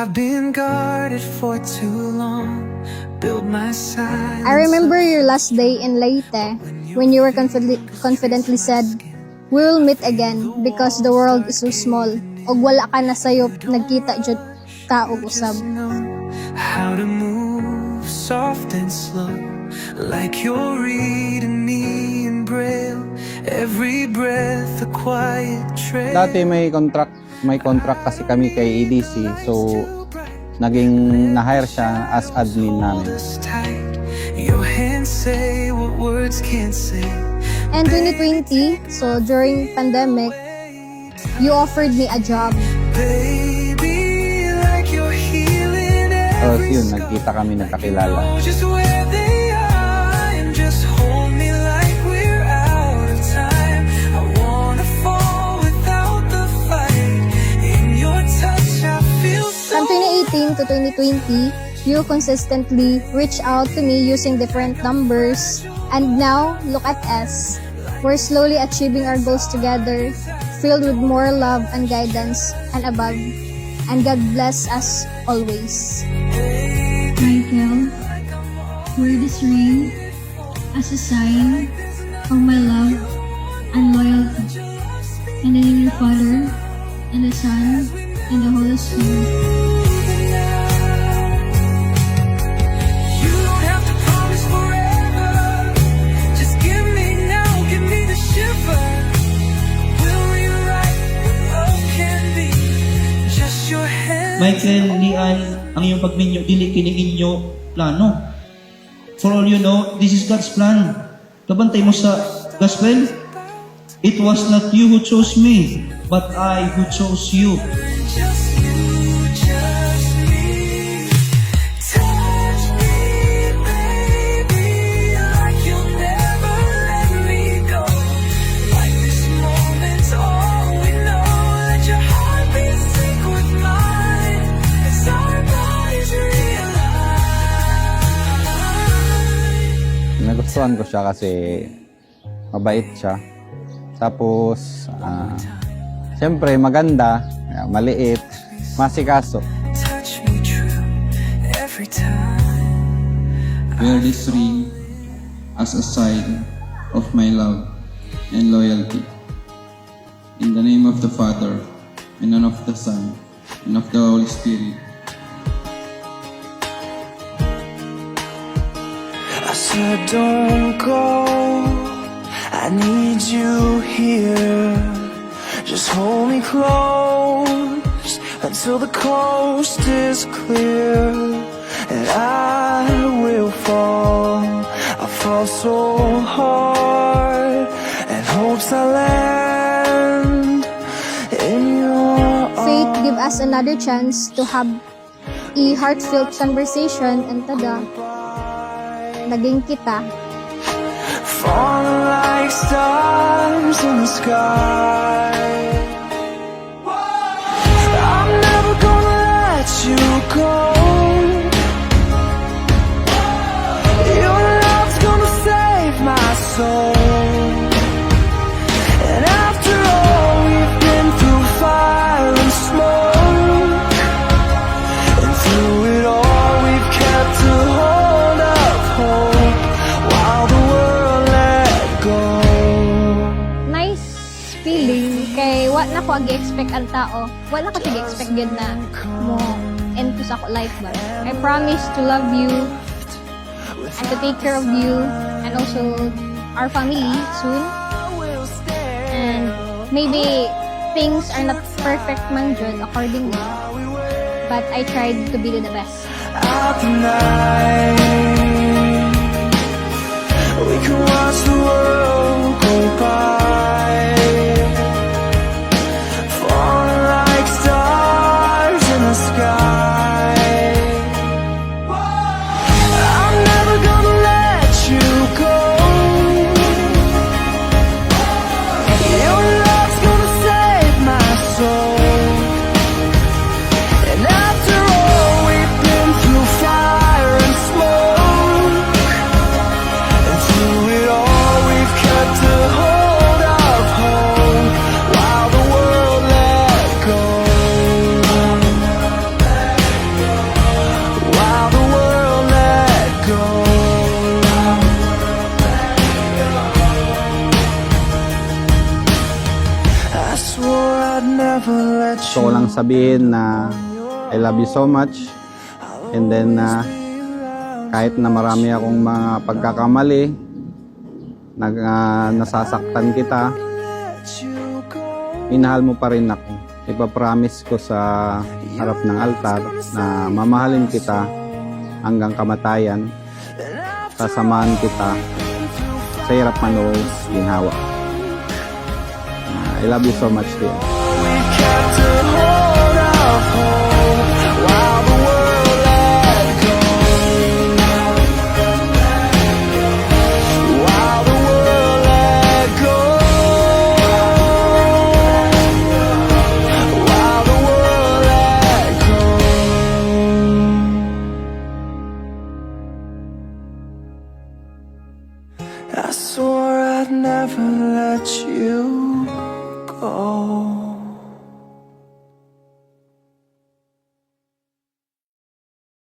I've been guarded for too long. Build my silence. I remember your last day in Leyte when you were confidently said, "We will meet again because the world is so small." Og wala ka na sayop nagkita jud ta og usab. How to move soft and slow, like you're reading me in braille. Every breath a quiet trail. Dati may contract kasi kami kay EDC, so naging na-hire siya as admin namin. Your hands say what words can't say. And 2020, so during pandemic, you offered me a job. Baby, like you're healing Tapos yun, nagkita kami, nagkakilala. just where they are and just hold me like we're out of time. I wanna fall without the fight. In your touch I feel so. From 2018 to 2020, you consistently reach out to me using different numbers. And now, look at us. We're slowly achieving our goals together, filled with more love and guidance and above. And God bless us always. Michael, wear this ring as a sign of my love and loyalty. In the name of the Father, and the Son, and the Holy Spirit. You don't have to promise forever. Just give me now, give me the shiver. We'll rewrite what love can be. Just your hand. Michael, Lian, ang iyong pagminyo, dili kining inyo plano. For all you know, this is God's plan. Kabantay mo sa gospel, it was not you who chose me, but I who chose you. Just you, just me. Touch me, baby, like you'll never let me go. Like this moment's all we know. Let your heart be sync with mine as our bodies realign. Nagustuhan ko siya kasi mabait siya. Tapos, siyempre maganda, maliit, masikaso. Touch me true every time. Wear this ring as a sign of my love and loyalty. In the name of the Father, and of the Son, and of the Holy Spirit. I said don't go, I need you here. Just hold me close until the coast is clear. And I will fall, I fall so hard, and hopes I land in your Faith give us another chance to have a heartfelt conversation and tada, naging kita. falling like stars in the sky. I'm never gonna let you go. Your love's gonna save my soul. And after all we've been through fire and smoke, and through it all we've kept a hold of hope while the world let go. Nice feeling kay wa na ko agi-expect ang tao. Wala ka agi-expect gyud na mo end to sa ako life ba. I promise to love you and to take care of you and also our family soon. And maybe things are not perfect man jud accordingly, but I tried to be the best. Out the night, we can watch the world go by, falling like stars in the sky. I'm never gonna let you go. Your love's gonna save my soul. And after all we've been through fire and smoke, and through it all we've kept a hold never let Gusto ko lang sabihin na I love you so much. And then, kahit na marami akong mga pagkakamali, nasasaktan kita, minahal mo pa rin ako. Ipapromise ko sa harap ng altar na mamahalin kita hanggang kamatayan. Sasamahan kita sa hirap man o ginhawa. I love you so much, dear. We kept a hold of hope while the world let go. While the world let go. While the world let go. I swore I'd never let you go.